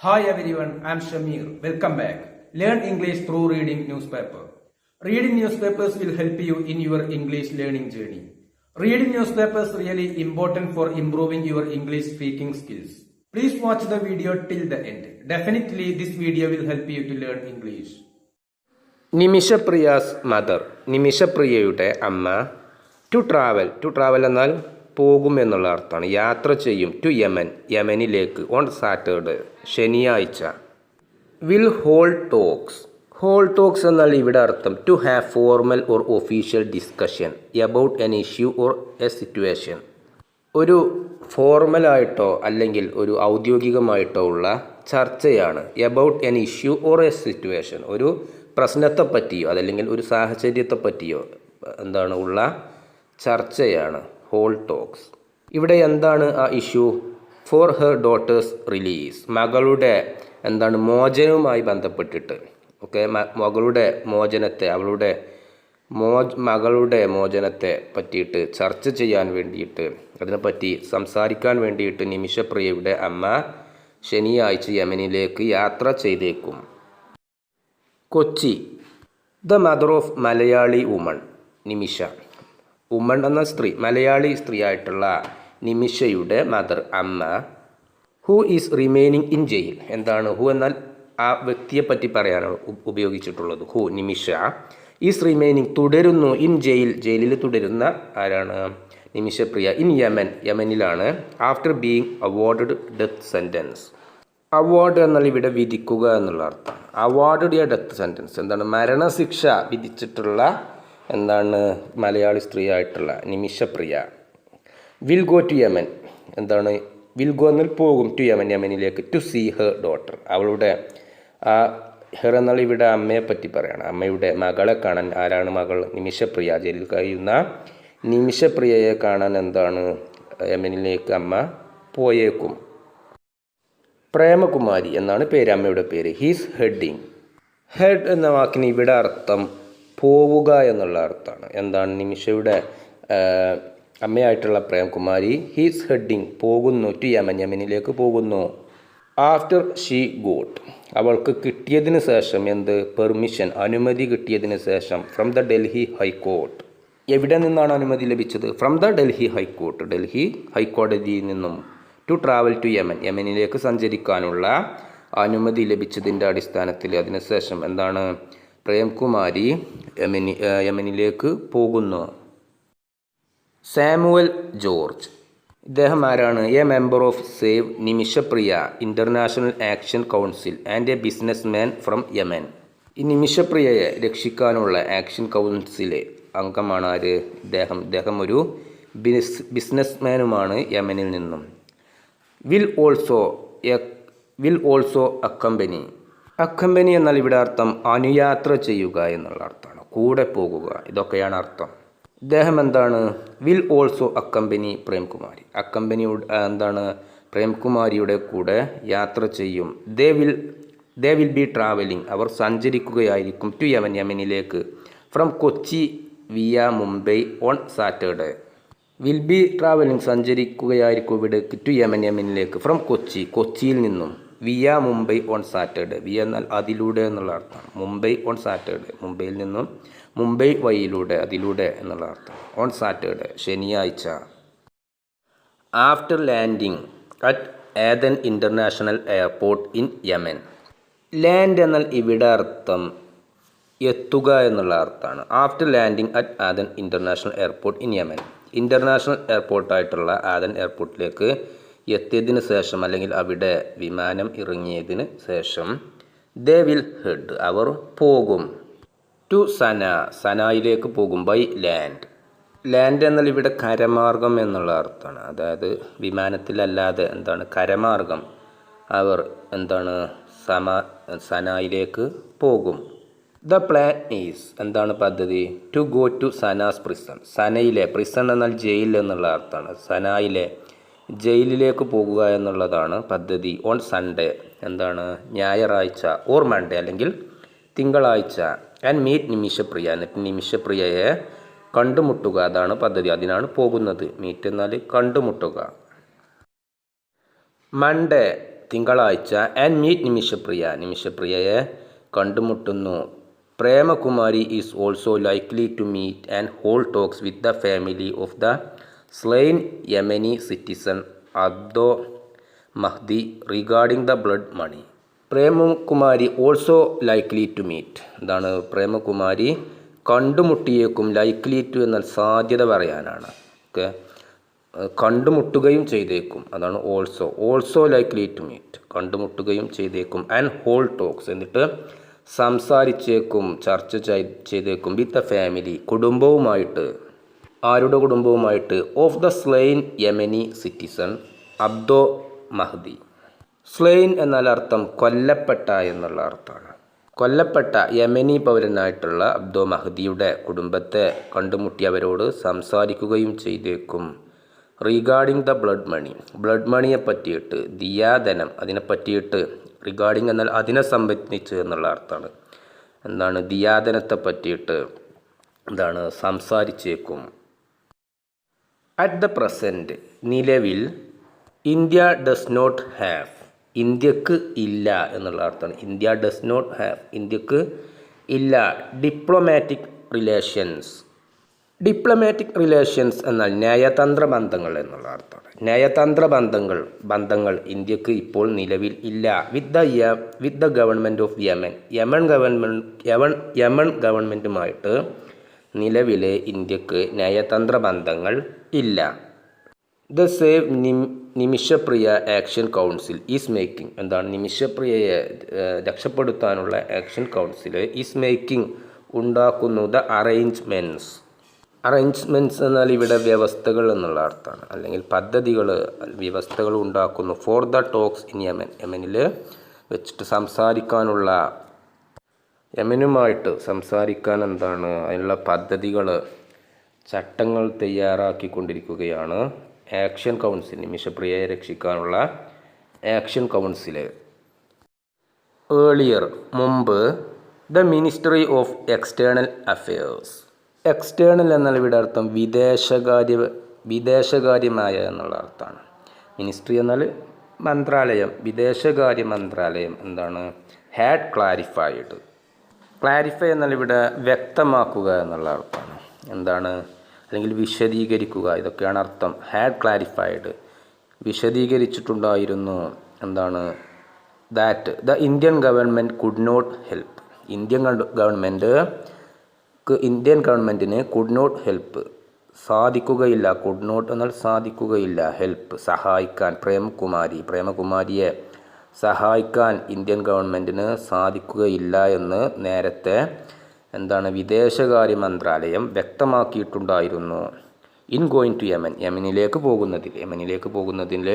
Hi everyone, I am Shamir. Welcome back. Learn English through reading newspaper. Reading newspapers will help you in your English learning journey. Reading newspapers really important for improving your English speaking skills. Please watch the video till the end. Definitely this video will help you to learn English. Nimishapriya's mother, നിമിഷപ്രിയയുടെ അമ്മ. To travel എന്നാൽ പോകും എന്നുള്ള അർത്ഥമാണ്. യാത്ര ചെയ്യും. To Yemen, യമനിലേക്ക്. On Saturday, ശനിയാഴ്ച. വിൽ ഹോൾഡ് ടോക്സ് എന്നാൽ ഇവിടെ അർത്ഥം to have formal or official discussion about an issue or a situation. ഒരു ഫോർമലായിട്ടോ അല്ലെങ്കിൽ ഒരു ഔദ്യോഗികമായിട്ടോ ഉള്ള ചർച്ചയാണ് about an issue or a situation. ഒരു പ്രശ്നത്തെ പറ്റിയോ അതല്ലെങ്കിൽ ഒരു സാഹചര്യത്തെ പറ്റിയോ ഉള്ള ചർച്ചയാണ് ഹോൾഡ് ടോക്സ്. ഇവിടെ എന്താണ് ആ issue? For her daughter's release, മകളുടെ മോചനവുമായി ബന്ധപ്പെട്ടിട്ട്. ഓക്കെ, മകളുടെ മോചനത്തെ, മകളുടെ മോചനത്തെ പറ്റിയിട്ട് ചർച്ച ചെയ്യാൻ വേണ്ടിയിട്ട്, അതിനെപ്പറ്റി സംസാരിക്കാൻ വേണ്ടിയിട്ട് നിമിഷപ്രിയയുടെ അമ്മ ശനിയാഴ്ച യമനിലേക്ക് യാത്ര ചെയ്തേക്കും. Kochi. The mother of Malayali woman, Nimisha. Woman എന്ന സ്ത്രീ, മലയാളി സ്ത്രീ ആയിട്ടുള്ള നിമിഷയുടെ മദർ, അമ്മ. Who is remaining in jail. Who എന്നാൽ ആ വ്യക്തിയെ പറ്റി പറയാനാണ് ഉപയോഗിച്ചിട്ടുള്ളത്. Who, Nimisha. ഈസ് റിമെയിനിങ്, തുടരുന്നു. ഇൻ ജയിൽ, ജയിലിൽ തുടരുന്ന ആരാണ്? നിമിഷപ്രിയ. ഇൻ യമൻ, യമനിലാണ്. After being awarded death sentence. Award എന്നാൽ ഇവിടെ വിധിക്കുക എന്നുള്ള അർത്ഥമാണ്. അവാർഡ് എ ഡെത്ത് സെൻറ്റൻസ് മരണശിക്ഷ വിധിച്ചിട്ടുള്ള മലയാളി സ്ത്രീ ആയിട്ടുള്ള Nimishapriya. Will go to Yemen, will go എന്നാൽ പോകും. ടു യമൻ, യമനിലേക്ക്. ടു സീ ഹെർ ഡോട്ടർ, അവളുടെ ഹെർ എന്നാൽ ഇവിടെ അമ്മയെ പറ്റി പറയണം. അമ്മയുടെ മകളെ കാണാൻ. ആരാണ് മകൾ? നിമിഷപ്രിയ. ജയിലിൽ കഴിയുന്ന നിമിഷപ്രിയയെ കാണാൻ യമനിലേക്ക് അമ്മ പോയേക്കും. പ്രേമകുമാരി എന്നാണ് പേര്, അമ്മയുടെ പേര്. He's heading. ഹെഡ് എന്ന വാക്കിന് ഇവിടെ അർത്ഥം പോവുക എന്നുള്ള അർത്ഥമാണ്. നിമിഷയുടെ അമ്മയായിട്ടുള്ള പ്രേമകുമാരി ഹീസ് ഹെഡിങ്, പോകുന്നു. ടു യമൻ, യമനിലേക്ക് പോകുന്നു. ആഫ്റ്റർ ഷീ ഗോട്ട്, അവൾക്ക് കിട്ടിയതിന് ശേഷം. പെർമിഷൻ, അനുമതി കിട്ടിയതിന് ശേഷം. ഫ്രം ദ ഡൽഹി ഹൈക്കോർട്ട്, എവിടെ നിന്നാണ് അനുമതി ലഭിച്ചത്? From the Delhi high court, Delhi ഹൈക്കോടതിയിൽ നിന്നും. ടു ട്രാവൽ ടു യമൻ, യമനിലേക്ക് സഞ്ചരിക്കാനുള്ള അനുമതി ലഭിച്ചതിൻ്റെ അടിസ്ഥാനത്തിൽ അതിനുശേഷം പ്രേംകുമാരി യമനിലേക്ക് പോകുന്നു. സാമുവൽ ജോർജ്, ഇദ്ദേഹം ആരാണ്? A member of save Nimisha Priya international action council and A business man from Yemen. ഈ നിമിഷപ്രിയയെ രക്ഷിക്കാനുള്ള ആക്ഷൻ കൗൺസിലെ അംഗമാണ് ആര്? ഇദ്ദേഹം ഒരു ബിസിനസ്മാനുമാണ് യമനിൽ നിന്നും. വിൽ ഓൾസോ അക്കമ്പനി എന്നാൽ ഇവിടെ അർത്ഥം അനുയാത്ര ചെയ്യുക എന്നുള്ള അർത്ഥമാണ്. കൂടെ പോകുക, ഇതൊക്കെയാണ് അർത്ഥം. ഇദ്ദേഹം വിൽ ഓൾസോ അക്കമ്പനി പ്രേംകുമാരി. പ്രേംകുമാരിയുടെ കൂടെ യാത്ര ചെയ്യും. ദേ വിൽ ബി ട്രാവലിംഗ്, അവർ സഞ്ചരിക്കുകയായിരിക്കും. ടു യമൻ, യമനിലേക്ക്. From Kochi via Mumbai on Saturday. Will be travelling, സഞ്ചരിക്കുകയായിരിക്കും ഇവിടെ. ടു യമൻ, യമനിലേക്ക്. ഫ്രം കൊച്ചി, കൊച്ചിയിൽ നിന്നും. Via Mumbai on Saturday. Via എന്നാൽ അതിലൂടെ എന്നുള്ള അർത്ഥമാണ്. മുംബൈ ഓൺ സാറ്റർഡേ, മുംബൈയിൽ നിന്നും മുംബൈ വഴിയിലൂടെ, അതിലൂടെ എന്നുള്ള അർത്ഥം. ഓൺ സാറ്റർഡേ, ശനിയാഴ്ച. After landing at Aden international airport in Yemen. Land എന്നാൽ ഇവിടെ അർത്ഥം എത്തുക എന്നുള്ള അർത്ഥമാണ്. After landing at Aden international airport in Yemen. International എയർപോർട്ടായിട്ടുള്ള ആദൻ എയർപോർട്ടിലേക്ക് എത്തിയതിന് ശേഷം അല്ലെങ്കിൽ അവിടെ വിമാനം ഇറങ്ങിയതിന് ശേഷം. ദേ വിൽ ഹെഡ്, അവർ പോകും. ടു സനായിലേക്ക് പോകും. ബൈ ലാൻഡ് എന്നാൽ ഇവിടെ കരമാർഗം എന്നുള്ള അർത്ഥമാണ്. അതായത് വിമാനത്തിലല്ലാതെ കരമാർഗം അവർ സനായിലേക്ക് പോകും. ദ പ്ലാൻ ഈസ്, പദ്ധതി? To go to Sana's prison, സനയിലെ. പ്രിസൺ എന്നാൽ ജയിൽ എന്നുള്ള അർത്ഥമാണ്. സനായിലെ ജയിലിലേക്ക് പോകുക എന്നുള്ളതാണ് പദ്ധതി. ഓൺ സൺഡേ, ഞായറാഴ്ച. ഓർ മൺഡേ, അല്ലെങ്കിൽ തിങ്കളാഴ്ച. ആൻഡ് മീറ്റ് നിമിഷപ്രിയ, എന്നിട്ട് നിമിഷപ്രിയയെ കണ്ടുമുട്ടുക, അതാണ് പദ്ധതി. അതിനാണ് പോകുന്നത്. മീറ്റ് എന്നാൽ കണ്ടുമുട്ടുക. മൺഡേ തിങ്കളാഴ്ച ആൻഡ് മീറ്റ് നിമിഷപ്രിയ, നിമിഷപ്രിയയെ കണ്ടുമുട്ടുന്നു. Premakumari is also likely to meet and hold talks with the family of the slain Yemeni citizen Abdo Mahdi regarding the blood money. Premakumari also likely to meet, എന്താണ് പ്രേമകുമാരി കണ്ടുമുട്ടിയേക്കും. ലൈക്ലി ടു എന്നാൽ സാധ്യത പറയാനാണ്. Okay, കണ്ടുമുട്ടുകയും ചെയ്തേക്കും, അതാണ് also. Also likely to meet, കണ്ടുമുട്ടുകയും ചെയ്തേക്കും. And hold talks, എന്നിട്ട് സംസാരിച്ചേക്കും, ചർച്ച ചെയ്തേക്കും. വിത്ത് ദ ഫാമിലി, കുടുംബവുമായിട്ട്. ആരുടെ കുടുംബവുമായിട്ട്? Of the slain Yemeni citizen Abdo Mahdi. Slain എന്നാൽ അർത്ഥം കൊല്ലപ്പെട്ട എന്നുള്ള അർത്ഥമാണ്. കൊല്ലപ്പെട്ട യമനി പൗരനായിട്ടുള്ള അബ്ദോ മഹ്ദിയുടെ കുടുംബത്തെ കണ്ടുമുട്ടിയവരോട് സംസാരിക്കുകയും ചെയ്തേക്കും. Regarding the blood money, blood മണിയെ പറ്റിയിട്ട്, ദിയാധനം അതിനെ പറ്റിയിട്ട്. റിഗാർഡിംഗ് എന്നാൽ അതിനെ സംബന്ധിച്ച് എന്നുള്ള അർത്ഥമാണ്. എന്താണ് ദിയാധനത്തെ പറ്റിയിട്ട് എന്താണ് സംസാരിച്ചേക്കും. അറ്റ് ദ പ്രസൻറ്റ്, നിലവിൽ. ഇന്ത്യ ഡസ് നോട്ട് ഹാവ്, ഇന്ത്യക്ക് ഇല്ല എന്നുള്ള അർത്ഥമാണ്. ഇന്ത്യ ഡസ് നോട്ട് ഹാവ്, ഇന്ത്യക്ക് ഇല്ല. ഡിപ്ലോമാറ്റിക് റിലേഷൻസ്, ഡിപ്ലോമാറ്റിക് റിലേഷൻസ് എന്നാൽ നയതന്ത്ര ബന്ധങ്ങൾ എന്നുള്ള അർത്ഥമാണ്. നയതന്ത്ര ബന്ധങ്ങൾ ഇന്ത്യക്ക് ഇപ്പോൾ നിലവിൽ ഇല്ല. With the government of Yemen, Yemen ഗവൺമെൻറ്റുമായിട്ട് നിലവിലെ ഇന്ത്യക്ക് നയതന്ത്ര ബന്ധങ്ങൾ ഇല്ല. The save Nimishapriya action council is making, എന്താണ് നിമിഷപ്രിയയെ രക്ഷപ്പെടുത്താനുള്ള ആക്ഷൻ കൗൺസിൽ ഈസ് മേക്കിംഗ് ഉണ്ടാക്കുന്നു. ദ അറേഞ്ച്മെൻറ്റ്സ്, അറേഞ്ച്മെൻറ്റ്സ് എന്നാൽ ഇവിടെ വ്യവസ്ഥകൾ എന്നുള്ള അർത്ഥമാണ്, അല്ലെങ്കിൽ പദ്ധതികൾ, വ്യവസ്ഥകൾ ഉണ്ടാക്കുന്നു. For the talks in Yemen, യമനിൽ വെച്ചിട്ട് സംസാരിക്കാനുള്ള, യമനുമായിട്ട് സംസാരിക്കാൻ എന്താണ് അതിനുള്ള പദ്ധതികൾ, ചട്ടങ്ങൾ തയ്യാറാക്കിക്കൊണ്ടിരിക്കുകയാണ് ആക്ഷൻ കൗൺസിൽ, നിമിഷപ്രിയയെ രക്ഷിക്കാനുള്ള ആക്ഷൻ കൗൺസിൽ. ഏർലിയർ, മുമ്പ്. The ministry of external affairs, external എന്നാൽ ഇവിടെ അർത്ഥം വിദേശകാര്യമായ എന്നുള്ള അർത്ഥമാണ്. മിനിസ്ട്രി എന്നാൽ മന്ത്രാലയം, വിദേശകാര്യ മന്ത്രാലയം എന്താണ് ഹാഡ് ക്ലാരിഫൈഡ്. ക്ലാരിഫൈ എന്നാൽ ഇവിടെ വ്യക്തമാക്കുക എന്നുള്ള അർത്ഥമാണ്. എന്താണ് അല്ലെങ്കിൽ വിശദീകരിക്കുക, ഇതൊക്കെയാണ് അർത്ഥം. ഹാഡ് ക്ലാരിഫൈഡ്, വിശദീകരിച്ചിട്ടുണ്ടായിരുന്നു. എന്താണ് that the Indian government could not help, Indian ഗവൺമെൻറ്റിന് കുഡ് നോട്ട് ഹെൽപ്പ്, സാധിക്കുകയില്ല. കുഡ് നോട്ട് എന്നാൽ സാധിക്കുകയില്ല, ഹെൽപ്പ് സഹായിക്കാൻ. പ്രേമകുമാരിയെ സഹായിക്കാൻ ഇന്ത്യൻ ഗവൺമെൻറ്റിന് സാധിക്കുകയില്ല എന്ന് നേരത്തെ എന്താണ് വിദേശകാര്യ മന്ത്രാലയം വ്യക്തമാക്കിയിട്ടുണ്ടായിരുന്നു. ഇൻ ഗോയിങ് ടു യമൻ, യമനിലേക്ക് പോകുന്നതിൽ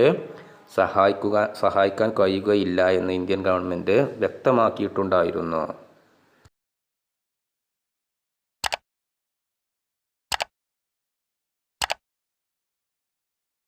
സഹായിക്കാൻ കഴിയുകയില്ല എന്ന് ഇന്ത്യൻ ഗവൺമെൻറ് വ്യക്തമാക്കിയിട്ടുണ്ടായിരുന്നു.